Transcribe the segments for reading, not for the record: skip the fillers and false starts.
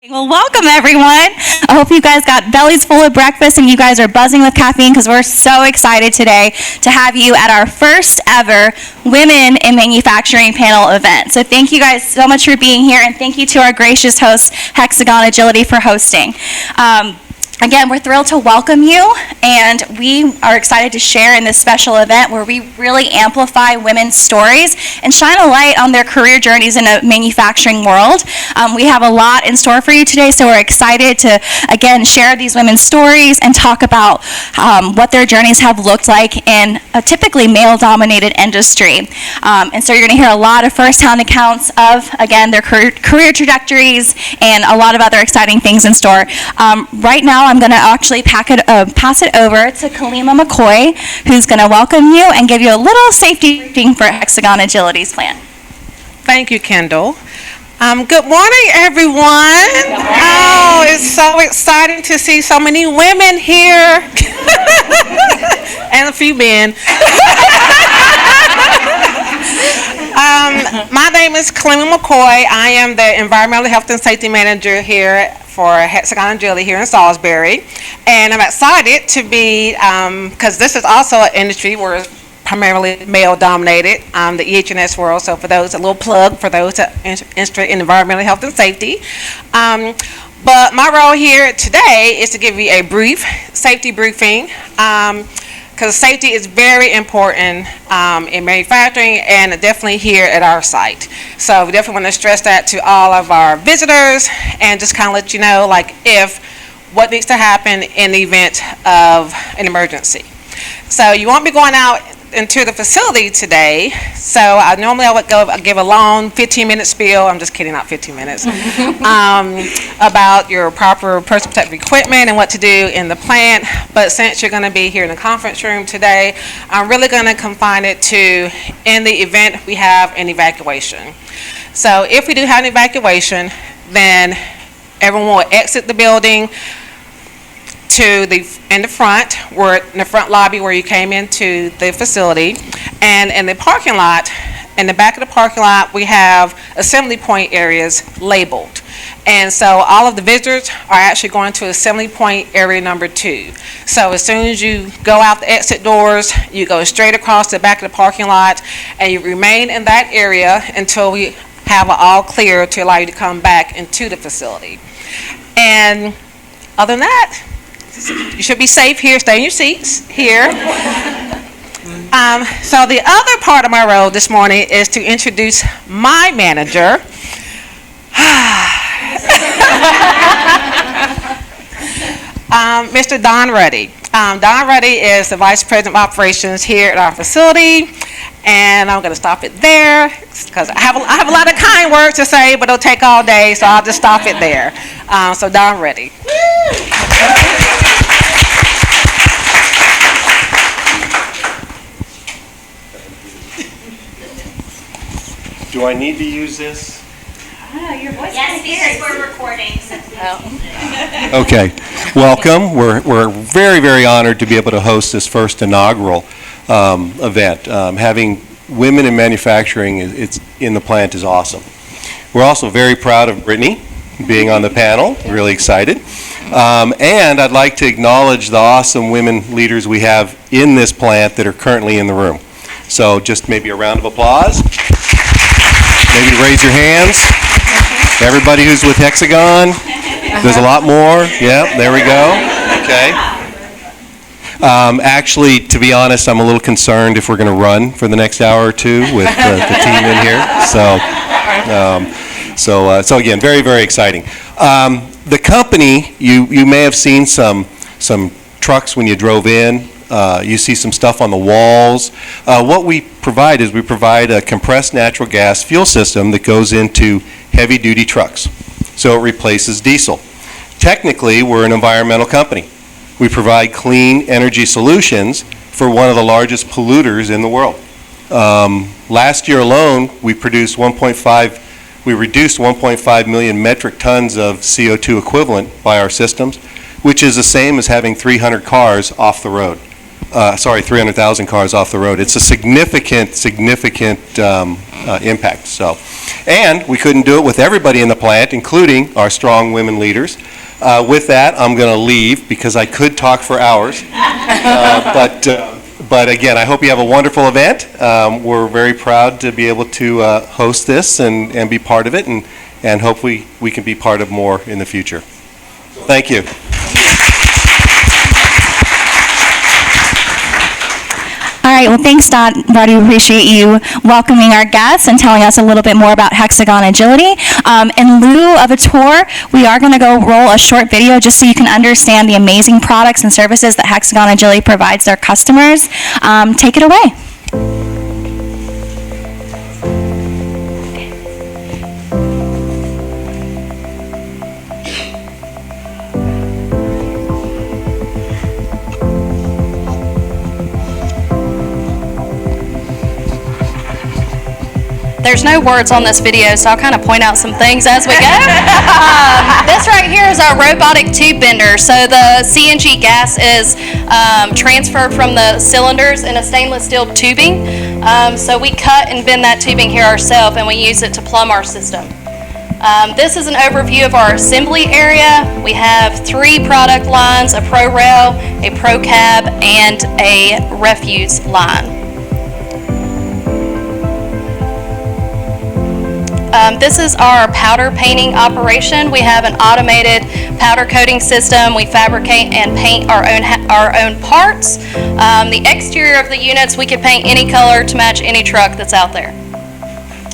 Well, welcome everyone. I hope you guys got bellies full of breakfast and you guys are buzzing with caffeine because we're so excited today to have you at our first ever Women in Manufacturing panel event. So thank you guys so much for being here, and thank you to our gracious host, Hexagon Agility, for hosting. Again, we're thrilled to welcome you, and we are excited to share in this special event where we really amplify women's stories and shine a light on their career journeys in the manufacturing world. We have a lot in store for you today, so we're excited to, again, share these women's stories and talk about what their journeys have looked like in a typically male-dominated industry. And so you're going to hear a lot of first-hand accounts of, again, their career trajectories and a lot of other exciting things in store. Right now, I'm going to actually pass it over to Kalima McCoy, who's going to welcome you and give you a little safety briefing for Hexagon Agility's plan. Thank you, Kendall. Good morning, everyone. Oh, it's so exciting to see so many women here and a few men. My name is Kalima McCoy. I am the Environmental Health and Safety Manager here for Hexagon Agility here in Salisbury. And I'm excited to be, because this is also an industry where it's primarily male-dominated, the EH&S world. So for those, a little plug for those that are interested in environmental health and safety. But my role here today is to give you a brief safety briefing, because safety is very important in manufacturing and definitely here at our site. So we definitely want to stress that to all of our visitors and just kind of let you know, like, what needs to happen in the event of an emergency. So you won't be going out into the facility today. So I would give a long 15-minute spiel. I'm just kidding, not 15 minutes. About your proper personal protective equipment and what to do in the plant. But since you're going to be here in the conference room today, I'm really going to confine it to, in the event we have an evacuation. So if we do have an evacuation, then everyone will exit the building in the front lobby where you came into the facility, and in the parking lot, in the back of the parking lot, we have assembly point areas labeled. And so all of the visitors are actually going to assembly point area number 2. So as soon as you go out the exit doors, you go straight across the back of the parking lot, and you remain in that area until we have it all clear to allow you to come back into the facility. And other than that, you should be safe here. Stay in your seats here. So the other part of my role this morning is to introduce my manager. Mr. Don Ruddy. Don Ruddy is the Vice President of Operations here at our facility, and I'm going to stop it there because I have a lot of kind words to say, but it'll take all day, so I'll just stop it there. So Don Ruddy. Do I need to use this? Oh, your voice yes, because we're recording. So Okay. Welcome. We're very, very honored to be able to host this first inaugural event. Having women in manufacturing in the plant is awesome. We're also very proud of Brittany being on the panel. Really excited. And I'd like to acknowledge the awesome women leaders we have in this plant that are currently in the room. So just maybe a round of applause. Maybe raise your hands. Everybody who's with Hexagon. There's a lot more. Yep, there we go. Okay. Actually, to be honest, I'm a little concerned if we're going to run for the next hour or two with the team in here. So again, very, very exciting. The company, you may have seen some trucks when you drove in. You see some stuff on the walls. What we provide is we provide a compressed natural gas fuel system that goes into heavy-duty trucks. So it replaces diesel. Technically, we're an environmental company. We provide clean energy solutions for one of the largest polluters in the world. Last year alone, we reduced 1.5 million metric tons of CO2 equivalent by our systems, which is the same as having 300 cars off the road. 300,000 cars off the road. It's a significant impact. So, and we couldn't do it with everybody in the plant, including our strong women leaders. With that, I'm going to leave because I could talk for hours. But again, I hope you have a wonderful event. We're very proud to be able to host this and be part of it, and hopefully we can be part of more in the future. Thank you. All right, well, thanks, Dottie. We appreciate you welcoming our guests and telling us a little bit more about Hexagon Agility. In lieu of a tour, we are going to go roll a short video just so you can understand the amazing products and services that Hexagon Agility provides their customers. Take it away. There's no words on this video, so I'll kind of point out some things as we go. This right here is our robotic tube bender. So the CNG gas is transferred from the cylinders in a stainless steel tubing. So we cut and bend that tubing here ourselves, and we use it to plumb our system. This is an overview of our assembly area. We have 3 product lines, a Pro Rail, a Pro Cab, and a refuse line. This is our powder painting operation. We have an automated powder coating system. We fabricate and paint our own parts. The exterior of the units, we could paint any color to match any truck that's out there.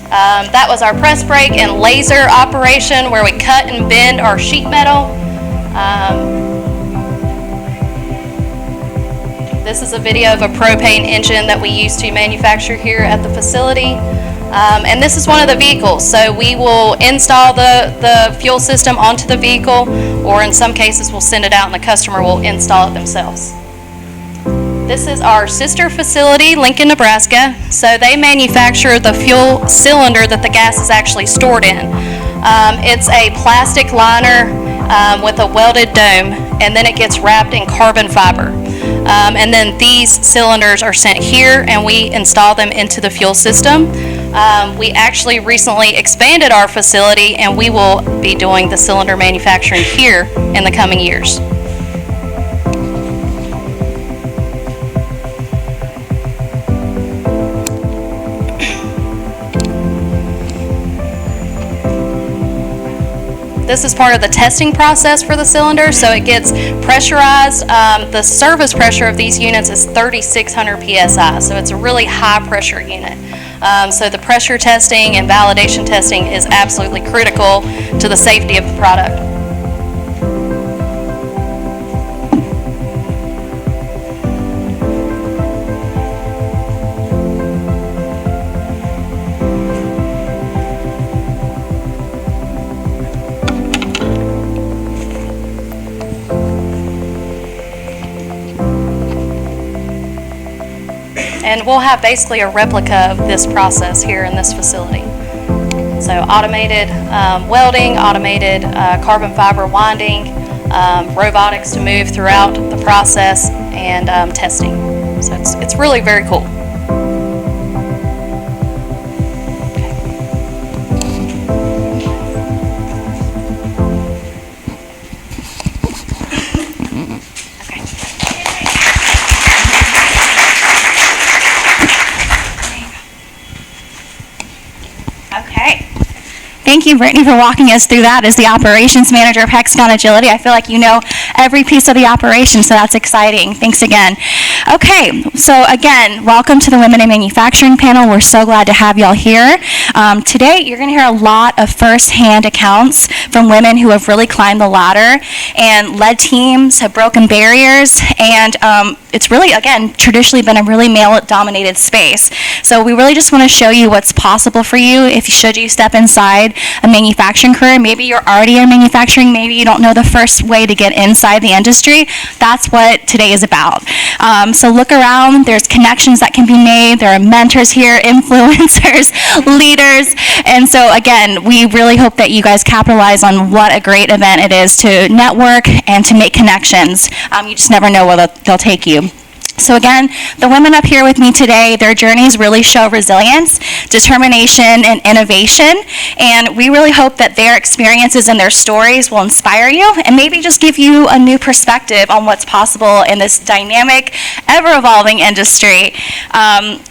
That was our press brake and laser operation where we cut and bend our sheet metal. This is a video of a propane engine that we use to manufacture here at the facility. And this is one of the vehicles, so we will install the fuel system onto the vehicle, or in some cases we'll send it out and the customer will install it themselves. This is our sister facility, Lincoln, Nebraska. So they manufacture the fuel cylinder that the gas is actually stored in. It's a plastic liner with a welded dome, and then it gets wrapped in carbon fiber. And then these cylinders are sent here and we install them into the fuel system. We actually recently expanded our facility and we will be doing the cylinder manufacturing here in the coming years. This is part of the testing process for the cylinder, so it gets pressurized. The service pressure of these units is 3,600 psi, so it's a really high pressure unit. So the pressure testing and validation testing is absolutely critical to the safety of the product. And we'll have basically a replica of this process here in this facility. So automated welding, automated carbon fiber winding, robotics to move throughout the process, and testing. So it's really very cool. Thank you, Brittany, for walking us through that as the operations manager of Hexagon Agility. I feel like you know every piece of the operation, so that's exciting. Thanks again. Okay, so again, welcome to the Women in Manufacturing panel. We're so glad to have y'all here. Today, you're going to hear a lot of first-hand accounts from women who have really climbed the ladder and led teams, have broken barriers, and it's really, again, traditionally been a really male-dominated space. So we really just want to show you what's possible for you should you step inside a manufacturing career. Maybe you're already in manufacturing, maybe you don't know the first way to get inside the industry. That's what today is about. So look around, there's connections that can be made, there are mentors here, influencers, leaders, and so again, we really hope that you guys capitalize on what a great event it is to network and to make connections. You just never know where they'll take you. So again, the women up here with me today, their journeys really show resilience, determination, and innovation. And we really hope that their experiences and their stories will inspire you and maybe just give you a new perspective on what's possible in this dynamic, ever-evolving industry.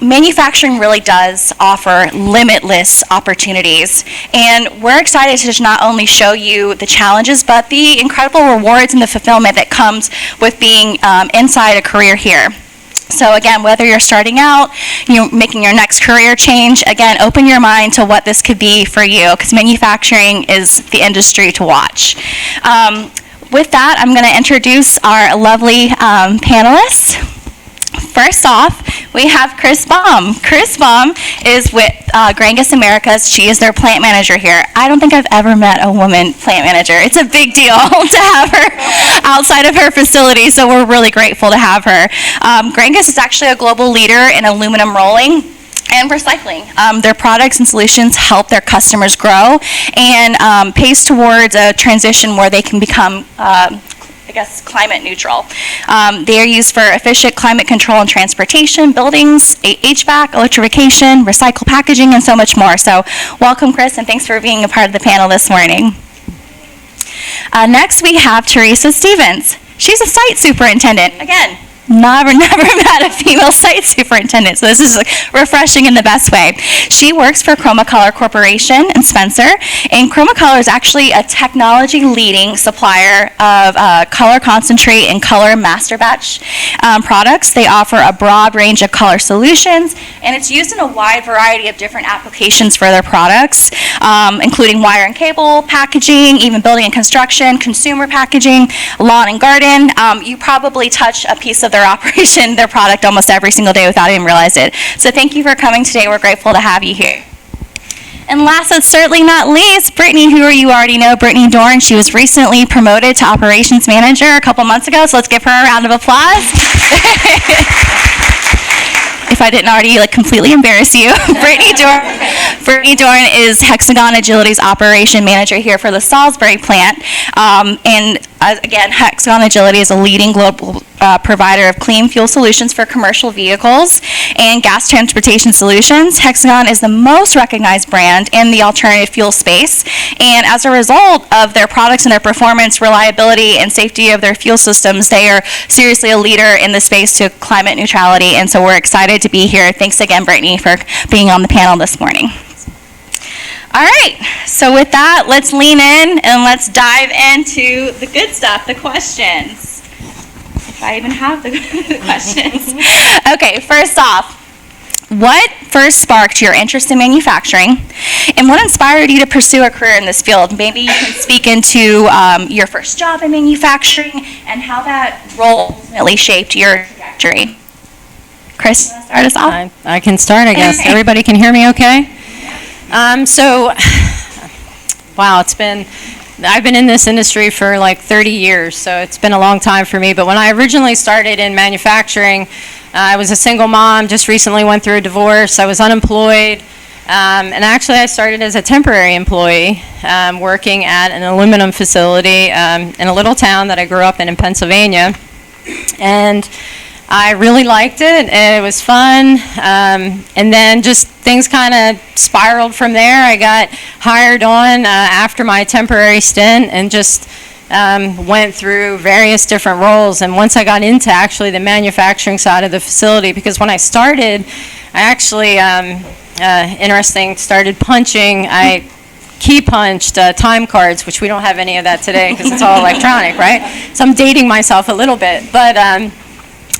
Manufacturing really does offer limitless opportunities. And we're excited to just not only show you the challenges, but the incredible rewards and the fulfillment that comes with being inside a career here. So again, whether you're starting out, you're making your next career change, again, open your mind to what this could be for you, because manufacturing is the industry to watch. With that, I'm going to introduce our lovely panelists. First off, we have Kris Baum. Kris Baum is with Gränges Americas. She is their plant manager here. I don't think I've ever met a woman plant manager. It's a big deal to have her outside of her facility, so we're really grateful to have her. Gränges is actually a global leader in aluminum rolling and recycling. Their products and solutions help their customers grow and pace towards a transition where they can become climate neutral. They are used for efficient climate control and transportation, buildings, HVAC, electrification, recycled packaging, and so much more. So welcome, Kris, and thanks for being a part of the panel this morning. Next, we have Teresa Stephens. She's a site superintendent. Again, never met a female site superintendent, so this is refreshing in the best way. She works for Chroma Colors Corporation in Spencer, and Chroma Colors is actually a technology-leading supplier of color concentrate and color master batch products. They offer a broad range of color solutions, and it's used in a wide variety of different applications for their products, including wire and cable, packaging, even building and construction, consumer packaging, lawn and garden. You probably touch a piece of their operation, their product almost every single day without even realize it. So thank you for coming today. We're grateful to have you here. And last but certainly not least, Brittany, who you already know, Brittany Dorn. She was recently promoted to operations manager a couple months ago, so let's give her a round of applause. If I didn't already completely embarrass you, Brittany Dorn is Hexagon Agility's operation manager here for the Salisbury plant. Again, Hexagon Agility is a leading global provider of clean fuel solutions for commercial vehicles and gas transportation solutions. Hexagon is the most recognized brand in the alternative fuel space, and as a result of their products and their performance, reliability, and safety of their fuel systems, they are seriously a leader in the space to climate neutrality, and so we're excited to be here. Thanks again, Brittany, for being on the panel this morning. All right, so with that, let's lean in and let's dive into the good stuff, the questions. If I even have the questions. Okay, first off, what first sparked your interest in manufacturing, and what inspired you to pursue a career in this field? Maybe you can speak into your first job in manufacturing and how that role ultimately shaped your trajectory. Kris, you want to start us off? I can start, I guess. Everybody can hear me okay? Wow, I've been in this industry for like 30 years, so it's been a long time for me. But when I originally started in manufacturing, I was a single mom, just recently went through a divorce. I was unemployed, and actually I started as a temporary employee, working at an aluminum facility in a little town that I grew up in Pennsylvania. And I really liked it, and it was fun, and then just things kind of spiraled from there. I got hired on after my temporary stint and just went through various different roles. And once I got into actually the manufacturing side of the facility, because when I started, I actually, started punching. I key punched time cards, which we don't have any of that today because it's all electronic, right? So I'm dating myself a little bit, but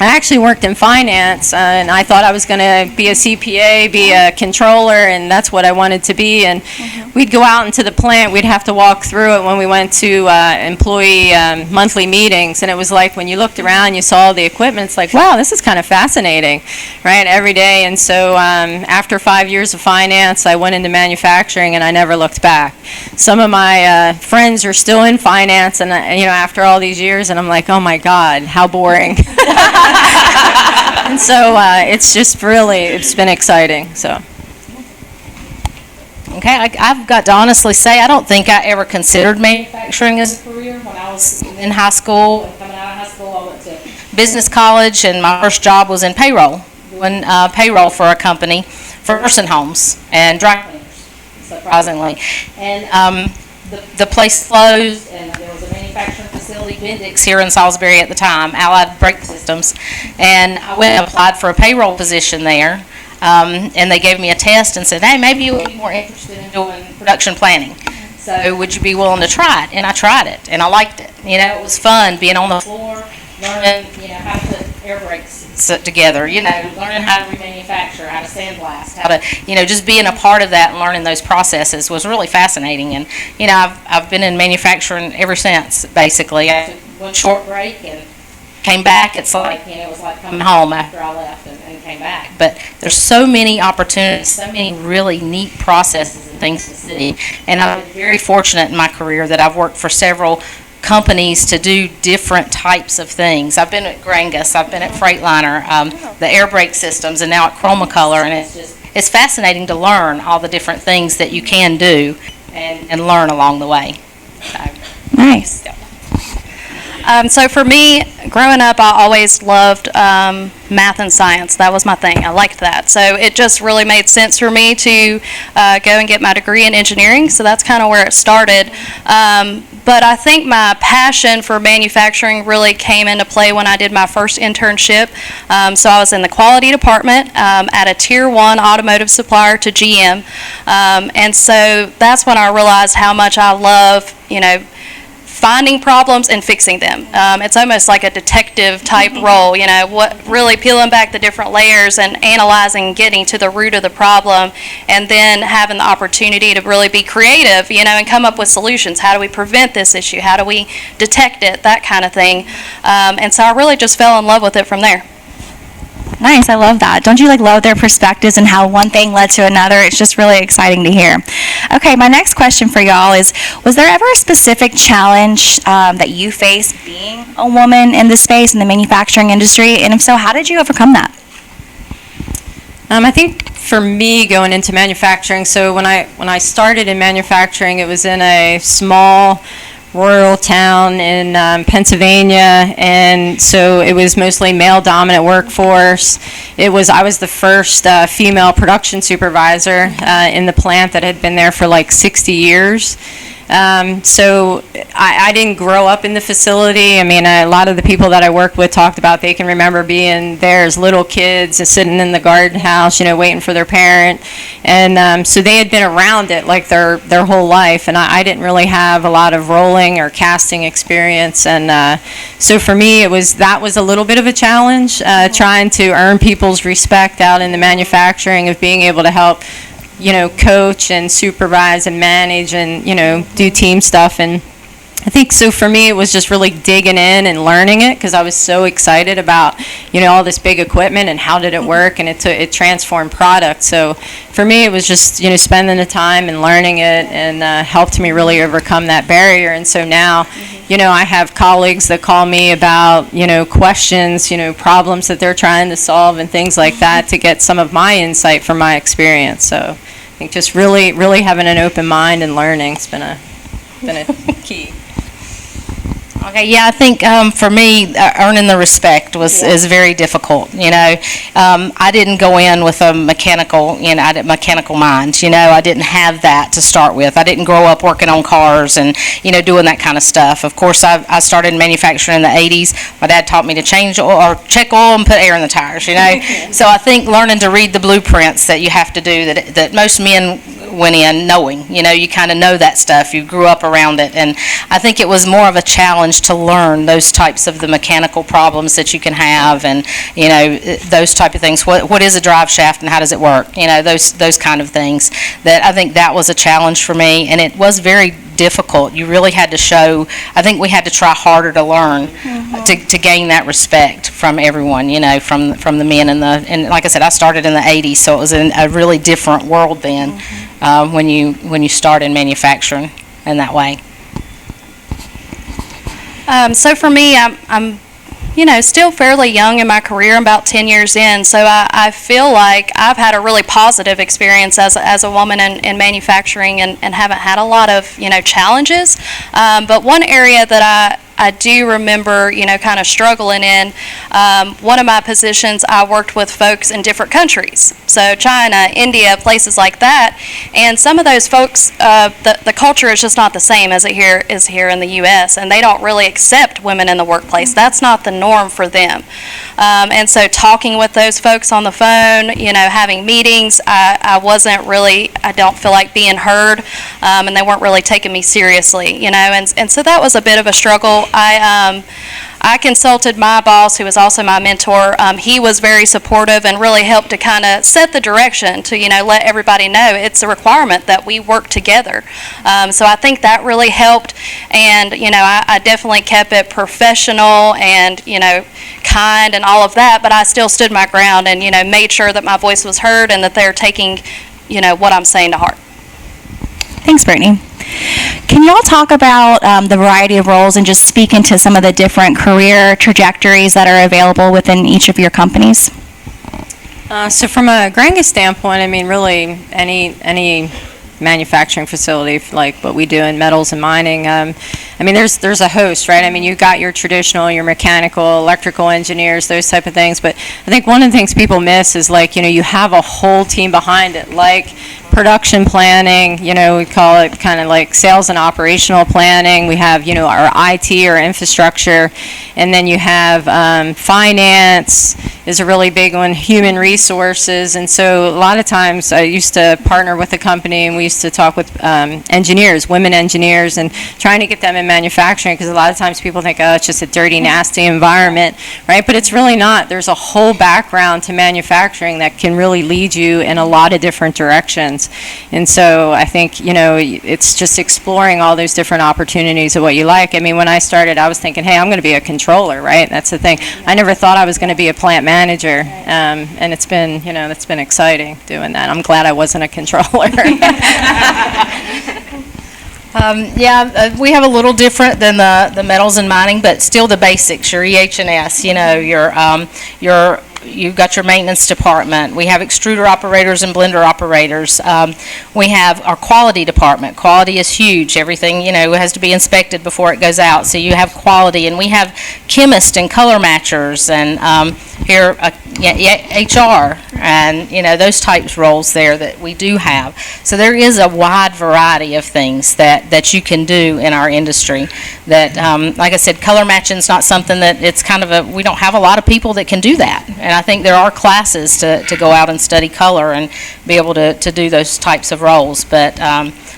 I actually worked in finance, and I thought I was going to be a CPA, be a controller, and that's what I wanted to be. And we'd go out into the plant. We'd have to walk through it when we went to employee monthly meetings. And it was like when you looked around, you saw the equipment, it's like, wow, this is kind of fascinating, right, every day. And so after 5 years of finance, I went into manufacturing, and I never looked back. Some of my friends are still in finance, and after all these years, and I'm like, oh my God, how boring. And so it's just really, it's been exciting. So. Okay, I've got to honestly say I don't think I ever considered manufacturing as a career. When I was in high school and coming out of high school, I went to business college, and my first job was in payroll, doing payroll for a company for nursing homes and dry cleaners, surprisingly. And the place closed, and there was a manufacturing facility, Bendix, here in Salisbury at the time, Allied Brake Systems, and I went and applied for a payroll position there, and they gave me a test and said, hey, maybe you would be more interested in doing production planning. So would you be willing to try it? And I tried it, and I liked it. You know, it was fun being on the floor, learning, you know, how to put air brakes together, you know, learning how to remanufacture, how to sandblast, how to, you know, just being a part of that and learning those processes was really fascinating. And, you know, I've been in manufacturing ever since, basically. I took one short break and came back. It's like, you know, it was like coming home after I left and came back. But there's so many opportunities, so many really neat processes and things in the city. And I've been very fortunate in my career that I've worked for several companies to do different types of things. I've been at Gränges, I've been at Freightliner, the air brake systems, and now at Chroma Color, and it's fascinating to learn all the different things that you can do and learn along the way. So, Nice. So for me, growing up, I always loved math and science. That was my thing. I liked that. So it just really made sense for me to go and get my degree in engineering. So that's kind of where it started. But I think my passion for manufacturing really came into play when I did my first internship. So I was in the quality department at a Tier 1 automotive supplier to GM. And so that's when I realized how much I love, you know, finding problems and fixing them. It's almost like a detective type role, you know, what really peeling back the different layers and analyzing, getting to the root of the problem, and then having the opportunity to really be creative, you know, and come up with solutions. How do we prevent this issue? How do we detect it? That kind of thing. And so I really just fell in love with it from there. Nice, I love that. Don't you love their perspectives and how one thing led to another? It's just really exciting to hear. Okay, my next question for y'all is, was there ever a specific challenge that you faced being a woman in this space, in the manufacturing industry? And if so, how did you overcome that? I think for me going into manufacturing, so when I started in manufacturing, it was in a small rural town in Pennsylvania, and so it was mostly male-dominant workforce. I was the first female production supervisor in the plant that had been there for like 60 years. So I didn't grow up in the facility. I mean, a lot of the people that I worked with talked about they can remember being there as little kids and sitting in the garden house, you know, waiting for their parent. And so they had been around it like their whole life. And I didn't really have a lot of rolling or casting experience. And so for me, that was a little bit of a challenge, trying to earn people's respect out in the manufacturing of being able to help, you know, coach and supervise and manage and, you know, do team stuff. And I think so for me it was just really digging in and learning it because I was so excited about, you know, all this big equipment and how did it work, and it transformed product. So for me it was just, you know, spending the time and learning it, and helped me really overcome that barrier. And so now, you know, I have colleagues that call me about, you know, questions, you know, problems that they're trying to solve and things like that to get some of my insight from my experience. So I think just really having an open mind and learning has been a key. Okay, yeah, I think for me, earning the respect is very difficult. You know, I didn't go in with a mechanical mind. You know, I didn't have that to start with. I didn't grow up working on cars and, you know, doing that kind of stuff. Of course, I started in manufacturing in the 80s. My dad taught me to change oil or check oil and put air in the tires. You know, so I think learning to read the blueprints that you have to do that most men went in knowing. You know, you kind of know that stuff. You grew up around it, and I think it was more of a challenge to learn those types of the mechanical problems that you can have, and, you know, those type of things. What is a drive shaft and how does it work? You know, those kind of things. That I think that was a challenge for me, and it was very difficult. You really had to show. I think we had to try harder to learn to gain that respect from everyone. You know, from the men and like I said, I started in the 80s, so it was in a really different world then when you start in manufacturing in that way. So for me, I'm you know, still fairly young in my career. I'm about 10 years in, so I feel like I've had a really positive experience as a woman in manufacturing and haven't had a lot of, you know, challenges. But one area that I I do remember, kind of struggling in. One of my positions, I worked with folks in different countries, so China, India, places like that, and some of those folks, the culture is just not the same as it is here in the U.S., and they don't really accept women in the workplace. That's not the norm for them. And so talking with those folks on the phone, having meetings, I don't feel like being heard, and they weren't really taking me seriously, and so that was a bit of a struggle. I consulted my boss, who was also my mentor. He was very supportive and really helped to kind of set the direction to, let everybody know it's a requirement that we work together. So I think that really helped, and, I definitely kept it professional and, kind and all of that, but I still stood my ground and, made sure that my voice was heard and that they're taking, what I'm saying to heart. Thanks, Brittany. Can you all talk about the variety of roles and just speak into some of the different career trajectories that are available within each of your companies? So from a Gränges standpoint, really any manufacturing facility like what we do in metals and mining, there's a host, right? You got your traditional, your mechanical, electrical engineers, those type of things, but I think one of the things people miss is you have a whole team behind it, like production planning, we call it kind of like sales and operational planning. We have, our IT or infrastructure, and then you have finance is a really big one, human resources, and so a lot of times I used to partner with a company and we used to talk with engineers, women engineers, and trying to get them in manufacturing, because a lot of times people think, oh, it's just a dirty, nasty environment, right? But it's really not. There's a whole background to manufacturing that can really lead you in a lot of different directions. And so I think, it's just exploring all those different opportunities of what you like. When I started, I was thinking, hey, I'm going to be a controller, right? That's the thing. I never thought I was going to be a plant manager, and it's been, it's been exciting doing that. I'm glad I wasn't a controller. We have a little different than the metals and mining, but still the basics, your EH&S, you've got your maintenance department. We have extruder operators and blender operators. We have our quality department. Quality is huge. Everything, has to be inspected before it goes out. So you have quality, and we have chemists and color matchers, and here, HR, and, those types of roles there that we do have. So there is a wide variety of things that you can do in our industry. That, like I said, color matching is not something that it's kind of we don't have a lot of people that can do that. And I think there are classes to go out and study color and be able to do those types of roles. But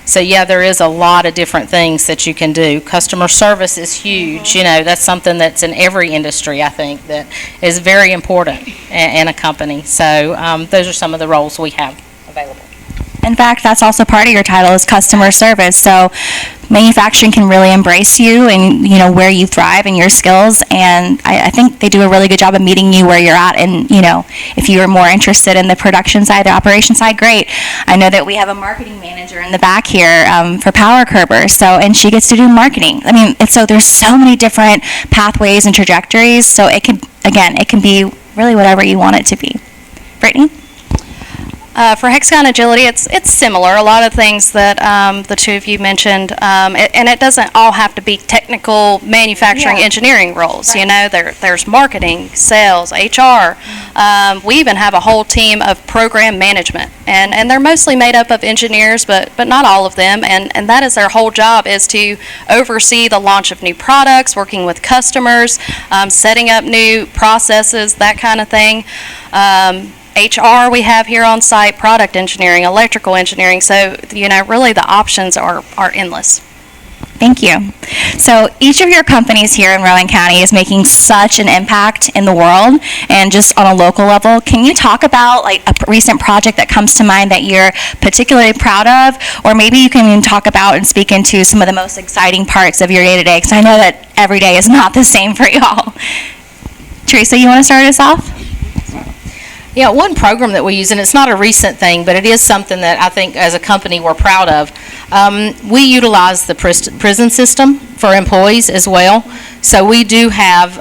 so yeah, there is a lot of different things that you can do. Customer service is huge. That's something that's in every industry, I think, that is very important in a company. So those are some of the roles we have available. In fact, that's also part of your title is customer service. So manufacturing can really embrace you and, where you thrive and your skills. And I think they do a really good job of meeting you where you're at. And, if you're more interested in the production side, the operation side, great. I know that we have a marketing manager in the back here for Power Kerber. And she gets to do marketing. So there's so many different pathways and trajectories. So it can be really whatever you want it to be. Brittany? For Hexagon Agility, it's similar. A lot of things that the two of you mentioned, and it doesn't all have to be technical manufacturing engineering roles. Right. There's marketing, sales, HR. We even have a whole team of program management, and they're mostly made up of engineers, but not all of them. And that is their whole job, is to oversee the launch of new products, working with customers, setting up new processes, that kind of thing. HR we have here on site, product engineering, electrical engineering, so really the options are endless. Thank you. So each of your companies here in Rowan County is making such an impact in the world and just on a local level. Can you talk about like a recent project that comes to mind that you're particularly proud of, or maybe you can talk about and speak into some of the most exciting parts of your day-to-day, because I know that every day is not the same for y'all. Teresa, you want to start us off? Yeah, one program that we use, and it's not a recent thing, but it is something that I think as a company we're proud of. We utilize the prison system for employees as well. So we do have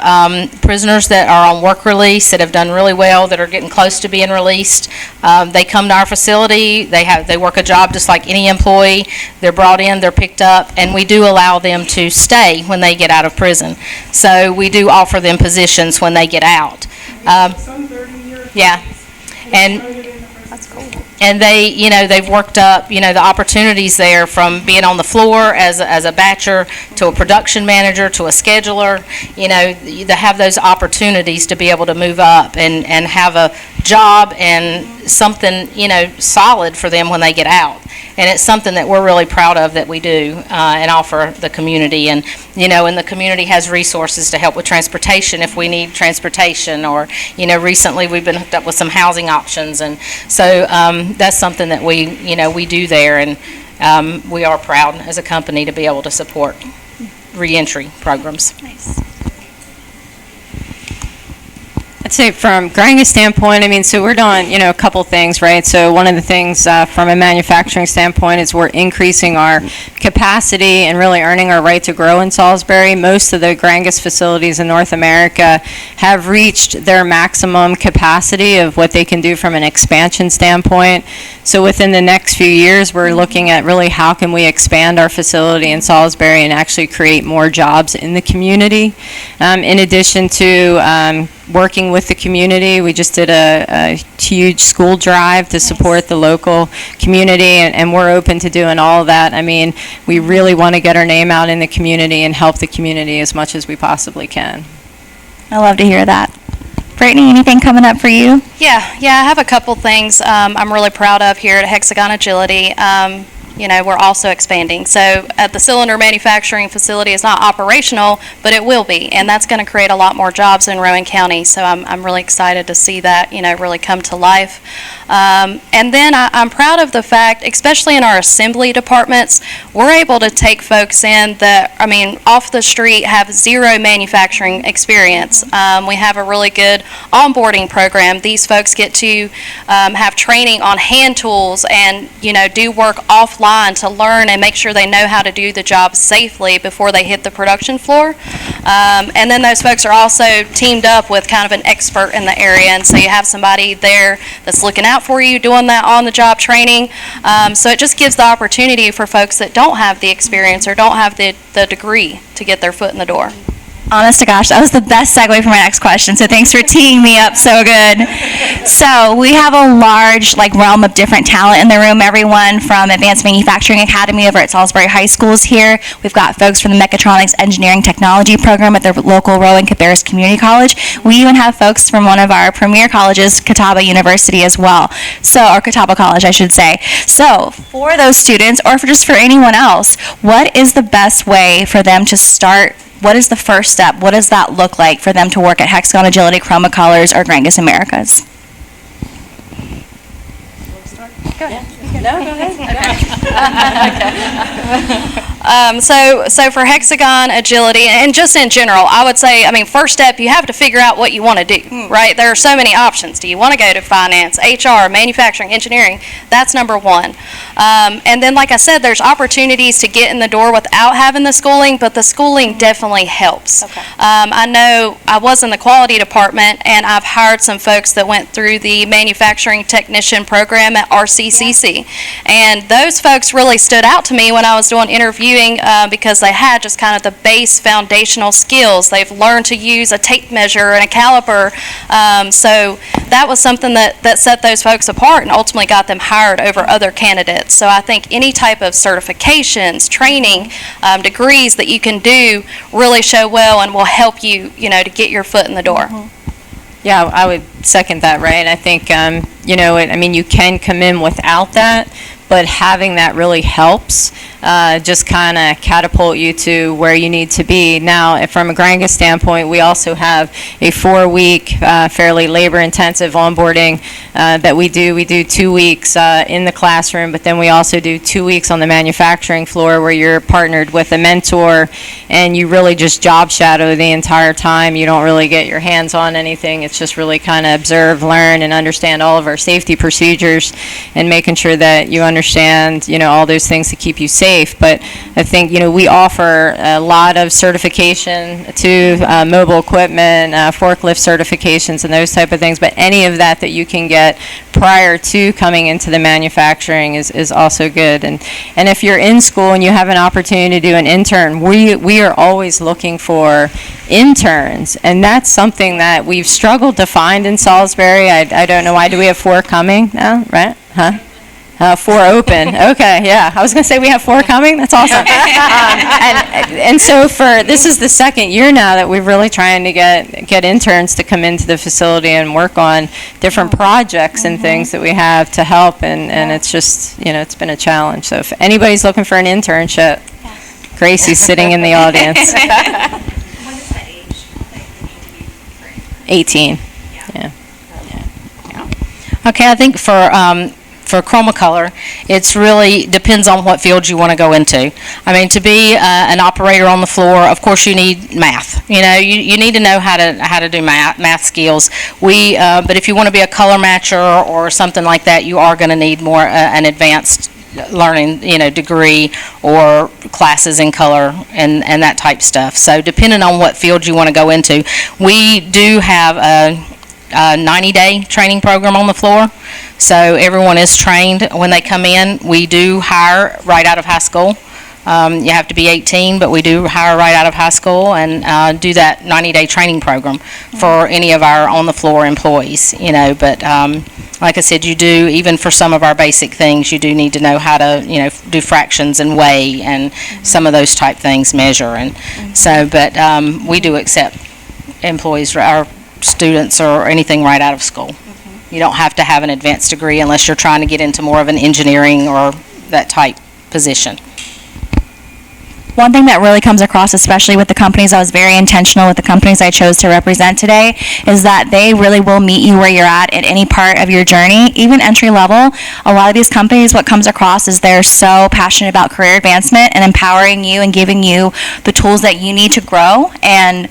prisoners that are on work release that have done really well, that are getting close to being released. They come to our facility, they work a job just like any employee. They're brought in, they're picked up, and we do allow them to stay when they get out of prison. So we do offer them positions when they get out. Yeah, and they, they've worked up, the opportunities there from being on the floor as a batcher to a production manager to a scheduler. They have those opportunities to be able to move up and have a job and something, solid for them when they get out. And it's something that we're really proud of that we do and offer the community. And, and the community has resources to help with transportation if we need transportation, or, recently we've been hooked up with some housing options. And so that's something that we do there. And we are proud as a company to be able to support reentry programs. Nice. I'd say from Gränges standpoint, so we're doing, a couple things, right? So one of the things from a manufacturing standpoint is we're increasing our capacity and really earning our right to grow in Salisbury. Most of the Gränges facilities in North America have reached their maximum capacity of what they can do from an expansion standpoint. So within the next few years, we're looking at really how can we expand our facility in Salisbury and actually create more jobs in the community. In addition to working with the community, we just did a huge school drive to support the local community, and we're open to doing all of that. We really want to get our name out in the community and help the community as much as we possibly can. I love to hear that. Brittany, anything coming up for you? Yeah, I have a couple things I'm really proud of here at Hexagon Agility. We're also expanding. So at the cylinder manufacturing facility, it's not operational, but it will be, and that's going to create a lot more jobs in Rowan County. So I'm really excited to see that, really come to life. And then I'm proud of the fact, especially in our assembly departments, we're able to take folks in that, off the street have zero manufacturing experience. We have a really good onboarding program. These folks get to have training on hand tools and, do work offline to learn and make sure they know how to do the job safely before they hit the production floor. And then those folks are also teamed up with kind of an expert in the area, and so you have somebody there that's looking out for you, doing that on-the-job training. So it just gives the opportunity for folks that don't have the experience or don't have the degree to get their foot in the door. Honest to gosh, that was the best segue for my next question, so thanks for teeing me up so good. So we have a large realm of different talent in the room. Everyone from Advanced Manufacturing Academy over at Salisbury High School is here. We've got folks from the Mechatronics Engineering Technology program at the local Rowan Cabarrus Community College. We even have folks from one of our premier colleges, Catawba University as well. Or Catawba College, I should say. So for those students, or just for anyone else, what is the best way for them to start? What is the first step? What does that look like for them to work at Hexagon Agility, Chroma Colors, or Gränges Americas? Go ahead. No, go ahead. So for Hexagon Agility, and just in general, I would say, first step, you have to figure out what you want to do, right? There are so many options. Do you want to go to finance, HR, manufacturing, engineering? That's number one. And then, like I said, there's opportunities to get in the door without having the schooling, but the schooling definitely helps. Okay. I know I was in the quality department, and I've hired some folks that went through the manufacturing technician program at RCCC. And those folks really stood out to me when I was doing interviewing because they had just kind of the base foundational skills. They've learned to use a tape measure and a caliper. So that was something that set those folks apart and ultimately got them hired over other candidates. So I think any type of certifications, training, degrees that you can do really show well and will help you, to get your foot in the door. Yeah, I would second that, right? I think, you can come in without that, but having that really helps. just kind of catapult you to where you need to be. Now, from a Gränges standpoint, we also have a 4-week, fairly labor-intensive onboarding that we do. We do 2 weeks in the classroom, but then we also do 2 weeks on the manufacturing floor where you're partnered with a mentor and you really just job shadow the entire time. You don't really get your hands on anything. It's just really kind of observe, learn, and understand all of our safety procedures and making sure that you understand, all those things to keep you safe. But I think, we offer a lot of certification to mobile equipment, forklift certifications, and those type of things. But any of that you can get prior to coming into the manufacturing is also good. And if you're in school and you have an opportunity to do an intern, we are always looking for interns, and that's something that we've struggled to find in Salisbury. I don't know why. Do we have 4 coming now, right? 4 open. Okay, yeah. I was going to say we have 4 coming. That's awesome. And so this is the second year now that we're really trying to get interns to come into the facility and work on different projects and things that we have to help. And it's just, it's been a challenge. So if anybody's looking for an internship, Gracie's sitting in the audience. What is that age that you need to be for? 18. Yeah. Okay, I think for Chroma Color, it's really depends on what field you want to go into. I mean, to be an operator on the floor, of course, you need math. You need to know how to do math skills. But if you want to be a color matcher or something like that, you are going to need more an advanced learning, degree or classes in color and that type stuff. So depending on what field you want to go into, we do have a 90-day training program on the floor. So everyone is trained when they come in. We do hire right out of high school. You have to be 18, but we do hire right out of high school and do that 90-day training program for any of our on-the-floor employees, But like I said, you do, even for some of our basic things, you do need to know how to, do fractions and weigh and some of those type things, measure. And so, but we do accept employees, our students or anything right out of school. You don't have to have an advanced degree unless you're trying to get into more of an engineering or that type position. One thing that really comes across, especially with the companies, I was very intentional with the companies I chose to represent today, is that they really will meet you where you're at any part of your journey, even entry level. A lot of these companies, what comes across is they're so passionate about career advancement and empowering you and giving you the tools that you need to grow and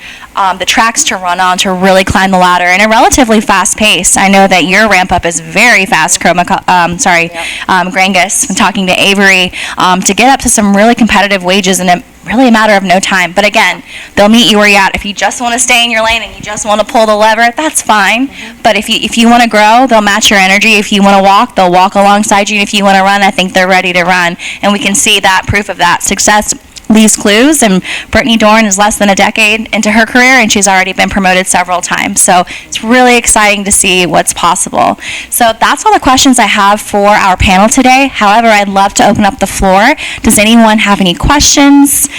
the tracks to run on to really climb the ladder in a relatively fast pace. I know that your ramp up is very fast, Gränges, when talking to Avery, to get up to some really competitive wages in really a matter of no time. But again, they'll meet you where you're at. If you just want to stay in your lane and you just want to pull the lever, that's fine. But if you want to grow, they'll match your energy. If you want to walk, they'll walk alongside you. And if you want to run, I think they're ready to run. And we can see that proof of that success leaves clues, and Brittany Dorn is less than a decade into her career and she's already been promoted several times. So it's really exciting to see what's possible. So that's all the questions I have for our panel today. However, I'd love to open up the floor. Does anyone have any questions?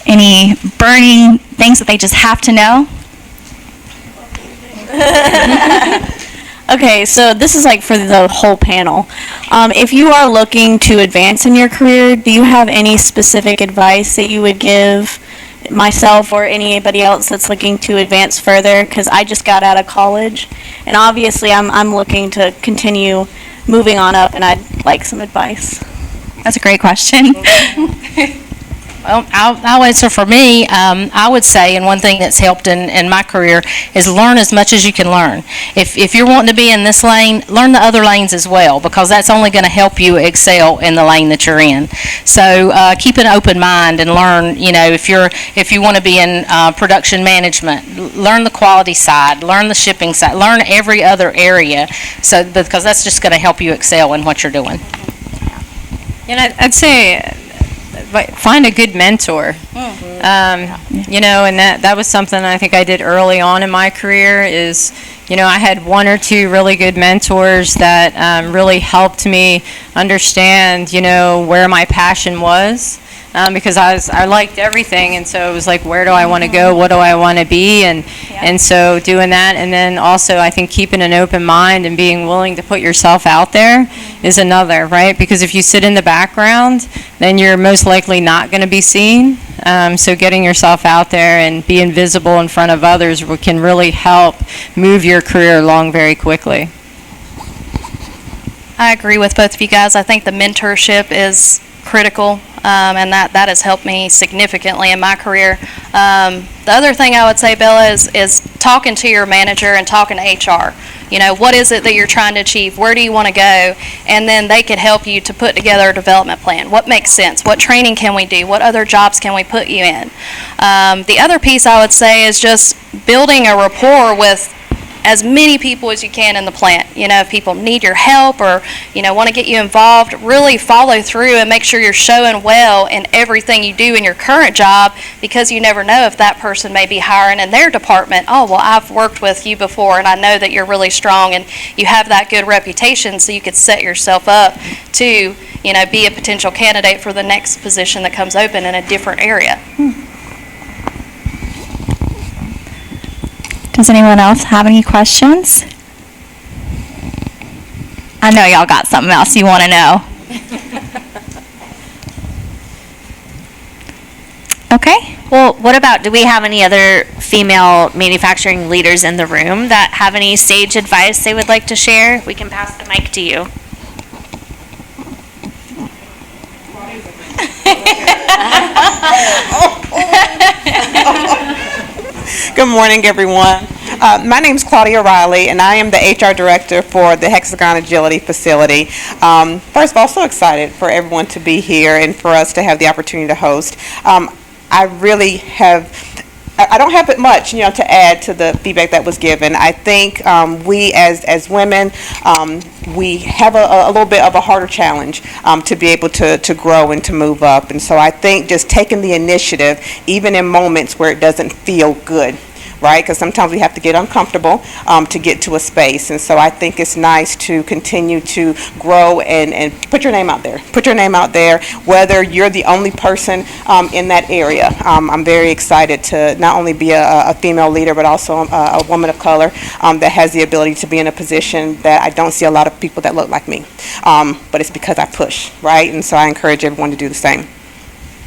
Any burning things that they just have to know? Okay, so this is like for the whole panel. If you are looking to advance in your career, do you have any specific advice that you would give myself or anybody else that's looking to advance further? Because I just got out of college, and obviously I'm looking to continue moving on up, and I'd like some advice. That's a great question. Well, I'll answer for me. I would say, and one thing that's helped in my career is learn as much as you can learn. If you're wanting to be in this lane, learn the other lanes as well, because that's only going to help you excel in the lane that you're in. So keep an open mind and learn. If you want to be in production management, learn the quality side, learn the shipping side, learn every other area. So because that's just going to help you excel in what you're doing. And I'd say find a good mentor. And that was something I think I did early on in my career is, I had 1 or 2 really good mentors that really helped me understand, where my passion was. because I liked everything, and so it was like, where do I want to go? What do I want to be? And so doing that, and then also I think keeping an open mind and being willing to put yourself out there is another, right? Because if you sit in the background, then you're most likely not going to be seen. So getting yourself out there and being visible in front of others can really help move your career along very quickly. I agree with both of you guys. I think the mentorship is critical, and that has helped me significantly in my career. The other thing I would say, Bella, is talking to your manager and talking to HR. You know, what is it that you're trying to achieve? Where do you want to go? And then they could help you to put together a development plan. What makes sense? What training can we do? What other jobs can we put you in? The other piece I would say is just building a rapport with as many people as you can in the plant. You know, if people need your help or, you know, want to get you involved, really follow through and make sure you're showing well in everything you do in your current job, because you never know if that person may be hiring in their department. Oh, well, I've worked with you before and I know that you're really strong and you have that good reputation, so you could set yourself up to, you know, be a potential candidate for the next position that comes open in a different area. Does anyone else have any questions? I know y'all got something else you want to know. Okay. Well, what about, do we have any other female manufacturing leaders in the room that have any sage advice they would like to share? We can pass the mic to you. Good morning, everyone. My name is Claudia Riley, and I am the HR Director for the Hexagon Agility facility. First of all, so excited for everyone to be here and for us to have the opportunity to host. I don't have much, to add to the feedback that was given. I think we as women, we have a little bit of a harder challenge to be able to grow and to move up. And so I think just taking the initiative, even in moments where it doesn't feel good, right? Because sometimes we have to get uncomfortable to get to a space. And so I think it's nice to continue to grow and put your name out there. Put your name out there, whether you're the only person in that area. I'm very excited to not only be a female leader, but also a woman of color that has the ability to be in a position that I don't see a lot of people that look like me. But it's because I push, right? And so I encourage everyone to do the same.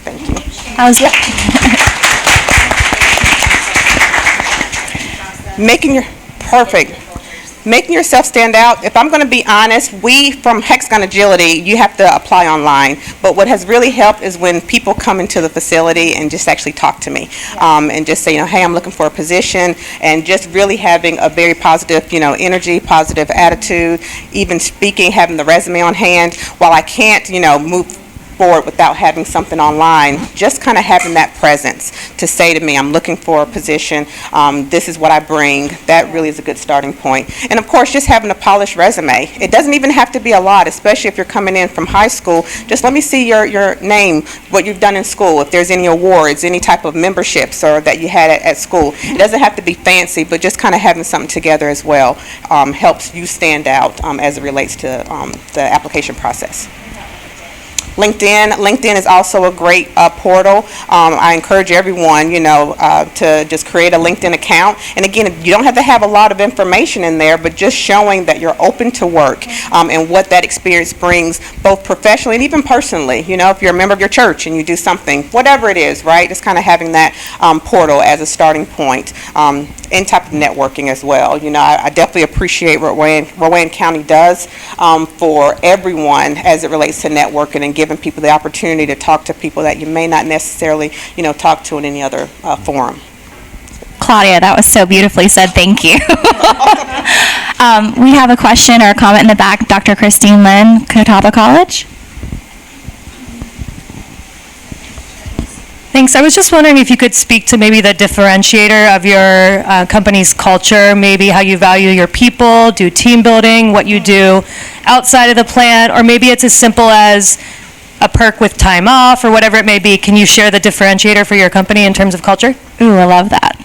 Thank you. How's that? Making yourself stand out. If I'm going to be honest, we from Hexagon Agility, you have to apply online. But what has really helped is when people come into the facility and just actually talk to me, and just say, hey, I'm looking for a position, and just really having a very positive, energy, positive attitude, even speaking, having the resume on hand. While I can't, move forward without having something online, just kind of having that presence to say to me, I'm looking for a position, this is what I bring. That really is a good starting point. And of course, just having a polished resume. It doesn't even have to be a lot, especially if you're coming in from high school. Just let me see your name, what you've done in school, if there's any awards, any type of memberships or that you had at school. It doesn't have to be fancy, but just kind of having something together as well helps you stand out as it relates to the application process. LinkedIn is also a great portal. I encourage everyone, to just create a LinkedIn account. And again, you don't have to have a lot of information in there, but just showing that you're open to work and what that experience brings, both professionally and even personally. If you're a member of your church and you do something, whatever it is, right? Just kind of having that portal as a starting point. And type of networking as well. I definitely appreciate what Rowan County does for everyone as it relates to networking and giving people the opportunity to talk to people that you may not necessarily, talk to in any other forum. Claudia, that was so beautifully said. Thank you. We have a question or a comment in the back. Dr. Christine Lynn, Catawba College. Thanks. I was just wondering if you could speak to maybe the differentiator of your company's culture, maybe how you value your people, do team building, what you do outside of the plant, or maybe it's as simple as a perk with time off or whatever it may be. Can you share the differentiator for your company in terms of culture? Ooh, I love that.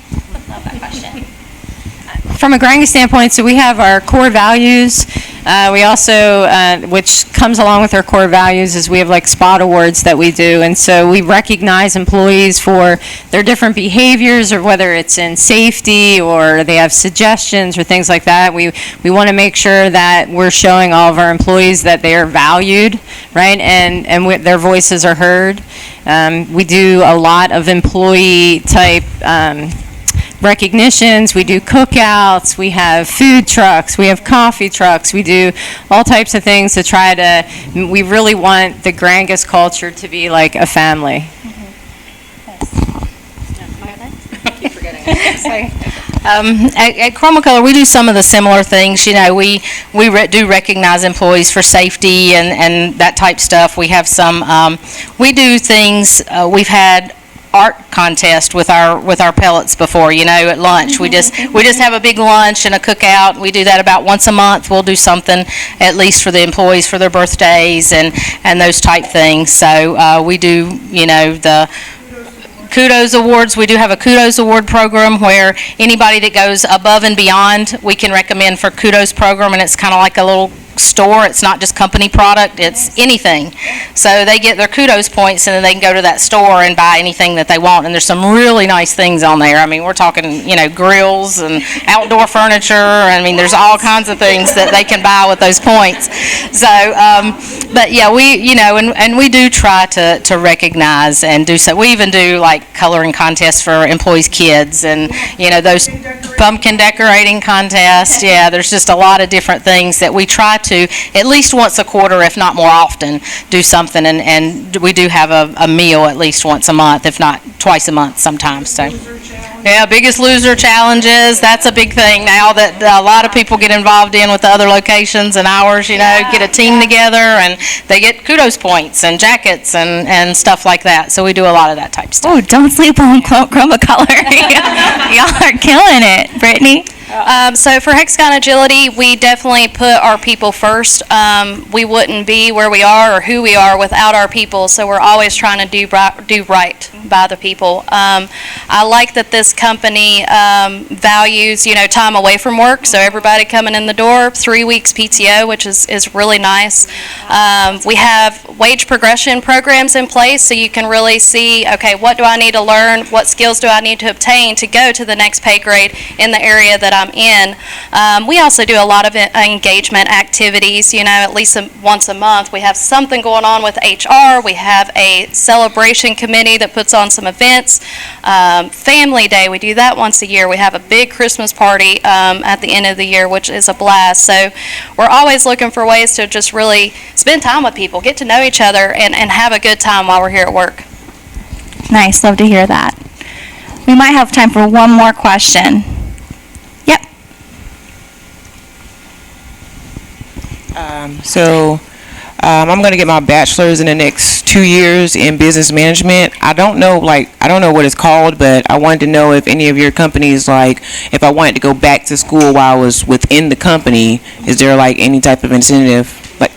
From a Gränges standpoint, so we have our core values, We also, which comes along with our core values, is we have like spot awards that we do. And so we recognize employees for their different behaviors, or whether it's in safety or they have suggestions or things like that. We want to make sure that we're showing all of our employees that they are valued, right? And their voices are heard. We do a lot of employee type recognitions. We do cookouts, we have food trucks, we have coffee trucks, we do all types of things to try to, we really want the Gränges culture to be like a family. At Chroma Color, we do some of the similar things. You know, we do recognize employees for safety and that type stuff. We have some, we do things, we've had art contest with our pellets before, you know, at lunch. We just have a big lunch and a cookout. We do that about once a month. We'll do something at least for the employees for their birthdays and those type things. So we do, you know, the Kudos Awards. We do have a Kudos Award program where anybody that goes above and beyond, we can recommend for Kudos program, and it's kind of like a little store. It's not just company product, it's anything. So they get their Kudos points, and then they can go to that store and buy anything that they want. And there's some really nice things on there. I mean, we're talking, you know, grills and outdoor furniture. I mean, there's all kinds of things that they can buy with those points. So, but yeah, we, you know, and we do try to recognize and do so. We even do like coloring contests for employees' kids, and, you know, those pumpkin decorating contests. Yeah, there's just a lot of different things that we try to, at least once a quarter, if not more often, do something, and we do have a meal at least once a month, if not twice a month sometimes. So, yeah, Biggest Loser challenges, that's a big thing now that a lot of people get involved in with the other locations and ours, you know, get a team together, and they get Kudos points and jackets and stuff like that. So we do a lot of that type stuff. Oh, don't sleep on Chroma Color. Y'all are killing it. Brittany? So for Hexagon Agility, we definitely put our people first. We wouldn't be where we are or who we are without our people, so we're always trying to do right by the people. I like that this company values, you know, time away from work, so everybody coming in the door, 3 weeks PTO, which is really nice. We have wage progression programs in place, so you can really see, okay, what do I need to learn, what skills do I need to obtain to go to the next pay grade in the area that I'm in. We also do a lot of engagement activities, you know, at least once a month. We have something going on with HR. We have a celebration committee that puts on some events. Family Day, we do that once a year. We have a big Christmas party at the end of the year, which is a blast. So we're always looking for ways to just really spend time with people, get to know each other, and have a good time while we're here at work. Nice, love to hear that. We might have time for one more question. Yep. I'm going to get my bachelor's in the next 2 years in business management. I don't know what it's called, but I wanted to know if any of your companies, like, if I wanted to go back to school while I was within the company, is there like any type of incentive, like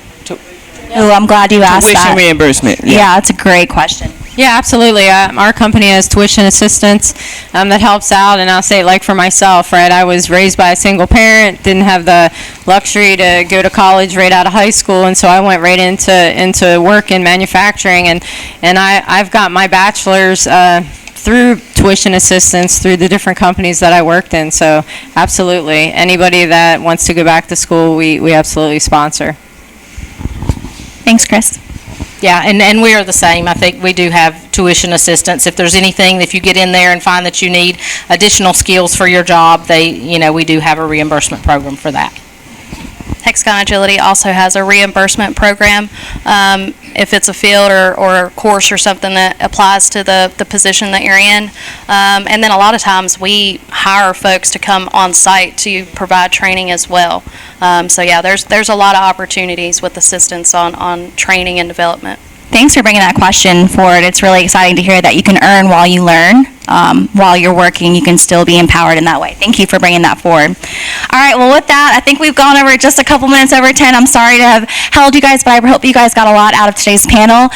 Oh, I'm glad you asked that. tuition reimbursement? Yeah, it's a great question. Yeah, absolutely. Our company has tuition assistance that helps out, and I'll say, like for myself, right, I was raised by a single parent, didn't have the luxury to go to college right out of high school, and so I went right into work in manufacturing, and I've got my bachelor's through tuition assistance through the different companies that I worked in. So absolutely, anybody that wants to go back to school, we absolutely sponsor. Thanks, Kris. Yeah, and we are the same. I think we do have tuition assistance. If there's anything, if you get in there and find that you need additional skills for your job, we do have a reimbursement program for that. Hexagon Agility also has a reimbursement program if it's a field or a course or something that applies to the position that you're in. And then a lot of times we hire folks to come on site to provide training as well. So yeah, there's a lot of opportunities with assistance on training and development. Thanks for bringing that question forward. It's really exciting to hear that you can earn while you learn. while you're working, you can still be empowered in that way. Thank you for bringing that forward. All right, well, with that, I think we've gone over just a couple minutes over 10. I'm sorry to have held you guys, but I hope you guys got a lot out of today's panel.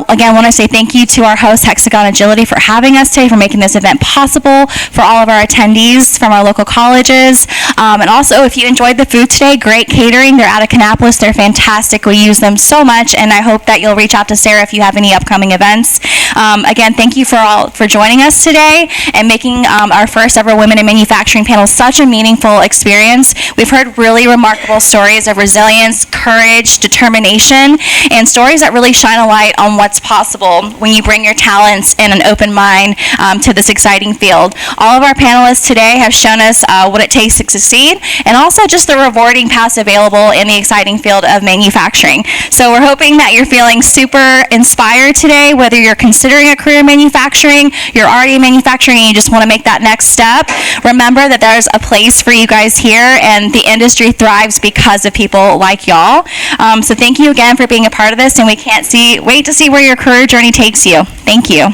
Again, I want to say thank you to our host, Hexagon Agility, for having us today, for making this event possible, for all of our attendees from our local colleges. And also, if you enjoyed the food today, great catering. They're out of Kannapolis. They're fantastic. We use them so much, and I hope that you'll reach out to Sarah if you have any upcoming events. Again, thank you for joining us today and making our first ever Women in Manufacturing panel such a meaningful experience. We've heard really remarkable stories of resilience, courage, determination, and stories that really shine a light on what's possible when you bring your talents and an open mind to this exciting field. All of our panelists today have shown us what it takes to succeed, and also just the rewarding paths available in the exciting field of manufacturing. So we're hoping that you're feeling super inspired today, whether you're considering a career in manufacturing, you're already in manufacturing, and you just want to make that next step. Remember that there's a place for you guys here, and the industry thrives because of people like y'all. So thank you again for being a part of this, and we can't wait to see where your career journey takes you. Thank you.